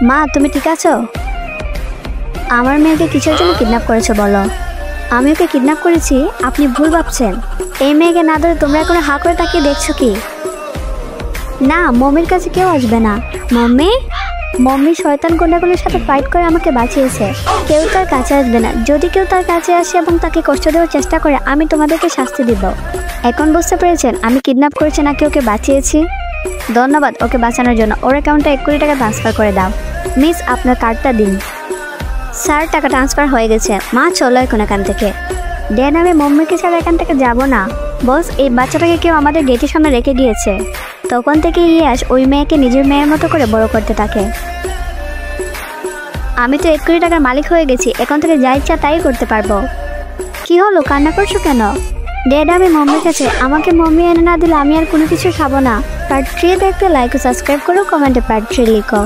মা তুমি ঠিক আছো? আমার মেয়েকে কিসের জন্য কিডন্যাপ করেছো বলো? আমি ওকে কিডন্যাপ করেছি? আপনি ভুল ভাবছেন। এই মেয়েকে না ধরে তোমরা এখন হা করে তাকিয়ে দেখছো কি? না, মম্মির কাছে কেউ আসবে না। মম্মি শয়তান গুন্ডাগুলোর সাথে ফাইট করে আমাকে বাঁচিয়েছে। কেউ তার কাছে আসবে না। যদি কেউ তার কাছে আসে এবং তাকে কষ্ট দেওয়ার চেষ্টা করে, আমি তোমাদেরকে শাস্তি দিব। এখন বুঝতে পেরেছেন আমি কিডন্যাপ করেছি নাকি ওকে বাঁচিয়েছি? ধন্যবাদ ওকে বাঁচানোর জন্য। ওর অ্যাকাউন্টে 1 কোটি টাকা ট্রান্সফার করে দাও। মিস আপনার কার্ডটা দিন। স্যার টাকা ট্রান্সফার হয়ে গেছে। মা চলো এখন এখান থেকে। ড্যাড আমি মম্মিকে ছাড়া এখান থেকে যাবো না। বস এই বাচ্চাটাকে কেউ আমাদের গেটের সামনে রেখে গিয়েছে। তখন থেকে ইয়াশ ওই মেয়েকে নিজের মেয়ের মতো করে বড় করতে থাকে। আমি তো 1 কোটি টাকার মালিক হয়ে গেছি। এখন থেকে যা ইচ্ছা তাই করতে পারবো। কি হলো, কান্না করছো কেন? ড্যাড আমি মম্মির কাছে। আমাকে মম্মি এনে না দিলে আমি আর কোনো কিছু খাবো না। পার্ট 3 দেখতে লাইক ও সাবস্ক্রাইব করো, কমেন্টে পার্ট 3 লিখো।